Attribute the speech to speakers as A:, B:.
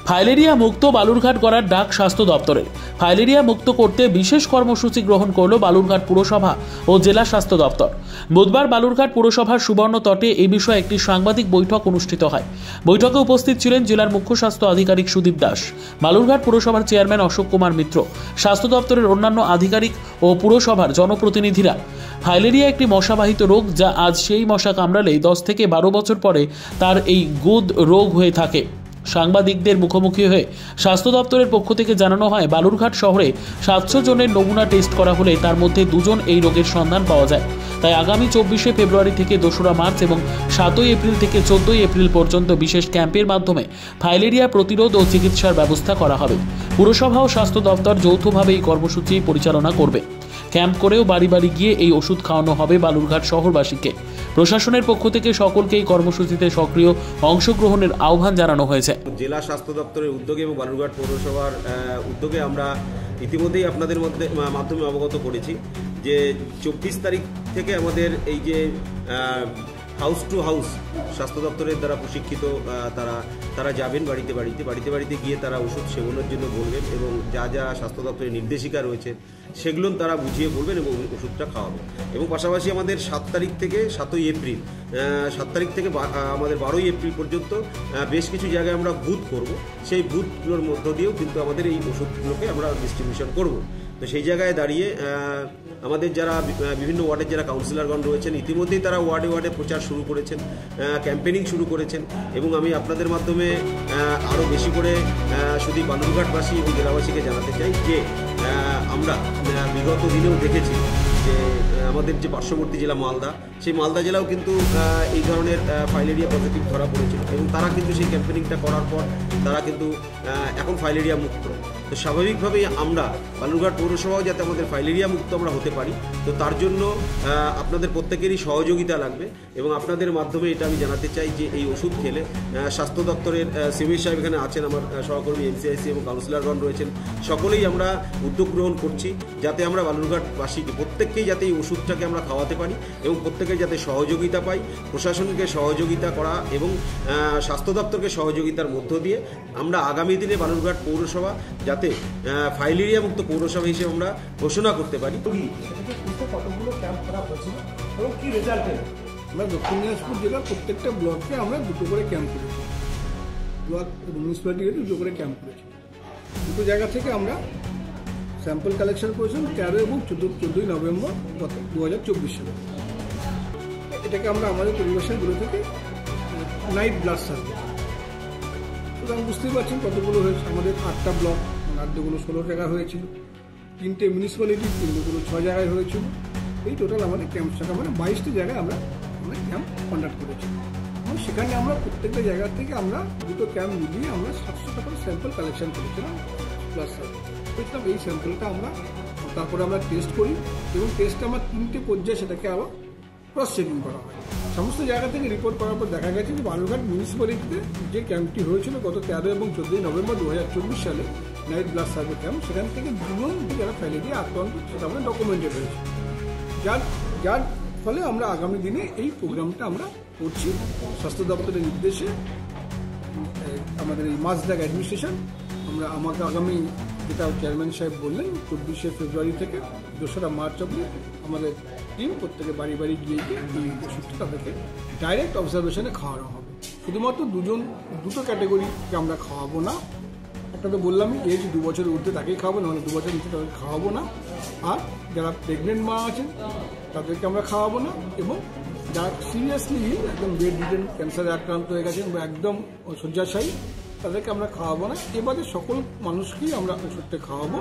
A: Filaria মুক্ত বালুরঘাট করার ডাক স্বাস্থ্য দপ্তরের। ফাইলেরিয়া মুক্ত করতে বিশেষ কর্মসূচি গ্রহণ করল বালুরঘাট পুরসভা ও জেলা স্বাস্থ্য দপ্তর। বুধবার বালুরঘাট পুরসভার সুবর্ণ তটে এই বিষয়ে একটি সাংবাদিক বৈঠক অনুষ্ঠিত হয়। বৈঠকে উপস্থিত ছিলেন জেলার মুখ্য স্বাস্থ্য আধিকারিক সুদীপ দাস, বালুরঘাট পুরসভার চেয়ারম্যান অশোক কুমার মিত্র, স্বাস্থ্য দপ্তরের অন্যান্য আধিকারিক ও পুরসভার জনপ্রতিনিধিরা। ফাইলেরিয়া একটি মশাবাহিত রোগ, যা আজ সেই মশা কামড়ালে 10 থেকে 12 বছর পরে তার এই গুদ রোগ হয়ে থাকে। সাংবাদিকদের মুখোমুখি হয়ে স্বাস্থ্য দপ্তরের পক্ষ থেকে জানানো হয়, বালুরঘাট শহরে 700 জনের নমুনা টেস্ট করা হলে তার মধ্যে 2 জন এই রোগের সন্ধান পাওয়া যায়। তাই আগামী 24শে ফেব্রুয়ারি থেকে 2রা মার্চ এবং 7ই এপ্রিল থেকে 14ই এপ্রিল পর্যন্ত বিশেষ ক্যাম্পের মাধ্যমে ফাইলেরিয়া প্রতিরোধ ও চিকিৎসার ব্যবস্থা করা হবে। পুরসভা ও স্বাস্থ্য দপ্তর যৌথভাবে এই কর্মসূচি পরিচালনা করবে। ক্যাম্প করেও বাড়ি বাড়ি গিয়ে এই ওষুধ খাওয়ানো হবে বালুরঘাট শহরবাসীকে। প্রশাসনের পক্ষ থেকে সকলকে এই কর্মসূচিতে সক্রিয় অংশগ্রহণের আহ্বান জানানো হয়েছে।
B: জেলা স্বাস্থ্য দপ্তরের উদ্যোগে এবং বালুরঘাট পৌরসভার উদ্যোগে আমরা ইতিমধ্যেই আপনাদের মাধ্যমে অবগত করেছি যে 24 তারিখ থেকে আমাদের এই যে হাউস টু হাউস স্বাস্থ্য দপ্তরের দ্বারা প্রশিক্ষিত তারা যাবেন বাড়িতে গিয়ে তারা ওষুধ সেবনের জন্য বলবেন এবং যা যা স্বাস্থ্য দপ্তরের নির্দেশিকা রয়েছে সেগুলো তারা বুঝিয়ে বলবেন এবং ওষুধটা খাওয়াবেন। এবং পাশাপাশি আমাদের 7 তারিখ থেকে 7ই এপ্রিল, 7 তারিখ থেকে আমাদের 12ই এপ্রিল পর্যন্ত বেশ কিছু জায়গায় আমরা বুথ করব। সেই বুথগুলোর মধ্য দিয়েও কিন্তু আমাদের এই ওষুধগুলোকে আমরা ডিস্ট্রিবিউশন করব। তো সেই জায়গায় দাঁড়িয়ে আমাদের যারা বিভিন্ন ওয়ার্ডের যারা কাউন্সিলরগণ রয়েছেন ইতিমধ্যেই তারা ওয়ার্ডে প্রচার শুরু করেছেন, ক্যাম্পেনিং শুরু করেছেন। এবং আমি আপনাদের মাধ্যমে আরও বেশি করে শুধু বালুরঘাটবাসী এবং জেলাবাসীকে জানাতে চাই যে আমরা বিগত দিনেও দেখেছি যে আমাদের যে পার্শ্ববর্তী জেলা মালদা, সেই মালদা জেলাও কিন্তু এই ধরনের ফাইলেরিয়া পজিটিভ ধরা পড়েছিল এবং তারা কিন্তু সেই ক্যাম্পেনিংটা করার পর তারা কিন্তু এখন ফাইলেরিয়া মুক্ত। তো স্বাভাবিকভাবেই আমরা বালুরঘাট পৌরসভাও যাতে আমাদের ফাইলেরিয়া মুক্ত আমরা হতে পারি, তো তার জন্য আপনাদের প্রত্যেকেরই সহযোগিতা লাগবে। এবং আপনাদের মাধ্যমে এটা আমি জানাতে চাই যে এই ওষুধ খেলে স্বাস্থ্য দপ্তরের সিভিল সাহেব এখানে আছেন, আমার সহকর্মী এমসিআইসি এবং কাউন্সিলরগণ রয়েছেন, সকলেই আমরা উদ্যোগ গ্রহণ করছি যাতে আমরা বালুরঘাটবাসীকে প্রত্যেককেই যাতে এই ওষুধটাকে আমরা খাওয়াতে পারি এবং প্রত্যেকের যাতে সহযোগিতা পাই। প্রশাসনকে সহযোগিতা করা এবং স্বাস্থ্য দপ্তরকে সহযোগিতার মধ্য দিয়ে আমরা আগামী দিনে বালুরঘাট পৌরসভা যাতে ফাইলেরিয়া মুক্ত পৌরসভা হিসেবে আমরা ঘোষণা করতে পারি।
C: আমরা দক্ষিণ দিনাজপুর জেলার প্রত্যেকটা ব্লকে আমরা 2টো করে ক্যাম্প করেছি, ব্লক এবং মিউনিসিপ্যালিটি 2টো করে ক্যাম্প করেছি। 2টো জায়গা থেকে আমরা স্যাম্পল কালেকশন করেছিলাম 13 এবং 14ই নভেম্বর 2024 সালে। এটাকে আমরা আমাদের পরিবেশনগুলো থেকে নাইট ব্লাড সার্ভে, সুতরাং বুঝতেই পারছেন কতগুলো হয়েছে। আমাদের 8টা ব্লক, 8গুলো 16 জায়গায় হয়েছিল, 3টে মিউনিসিপ্যালিটি 3গুলো 6 জায়গায় হয়েছিল। এই টোটাল আমাদের ক্যাম্প শাখা মানে 22টি জায়গায় আমরা ক্যাম্প কন্ডাক্ট করেছি এবং সেখানে আমরা প্রত্যেকটা জায়গা থেকে আমরা 2টো ক্যাম্প মিলিয়ে আমরা 700টা করে স্যাম্পল কালেকশন করেছিলাম প্লাস করেছিলাম। এই স্যাম্পলটা আমরা তারপরে আমরা টেস্ট করি এবং টেস্টটা আমার 3টে পর্যায়ে সেটাকে আবার ক্রস চেকিং করা হয়। সমস্ত জায়গা থেকে রিপোর্ট করার পর দেখা গেছে যে বালুরঘাট মিউনিসিপ্যালিটিতে যে ক্যাম্পটি হয়েছিল গত 13 এবং 14ই নভেম্বর 2024 সালে নাইট ব্লাড সার্ভে ক্যাম্প, সেখান থেকে 2 জন যারা ফাইলেরিয়া আক্রান্ত সেটা আমরা ডকুমেন্টেড হয়েছে, যার ফলে আমরা আগামী দিনে এই প্রোগ্রামটা আমরা করছি। স্বাস্থ্য দপ্তরের নির্দেশে আমাদের এই মাসদাগ অ্যাডমিনিস্ট্রেশন আমাকে আগামী যেটা চেয়ারম্যান সাহেব বললেন 24শে ফেব্রুয়ারি থেকে 2রা মার্চ অবধি আমাদের টিম প্রত্যেকে বাড়ি গিয়ে এই ওষুধটা তাদেরকে ডাইরেক্ট অবজারভেশনে খাওয়ানো হবে। শুধুমাত্র 2টো ক্যাটেগরিকে আমরা খাওয়াবো না। একটা তো বললামই, এজ 2 বছরের ঊর্ধ্বে তাকেই খাওয়াবো, নাহলে 2 বছরের নিচে তাদেরকে খাওয়াবো না। আর যারা প্রেগনেন্ট মা আছেন তাদেরকে আমরা খাওয়াবো না, এবং যারা সিরিয়াসলি একদম বেড রিডেন ক্যান্সারে আক্রান্ত হয়ে গেছেন বা একদম শয্যাশায়ী তাদেরকে আমরা খাওয়াবো না। এবারে সকল মানুষকেই আমরা ওষুধটা খাওয়াবো।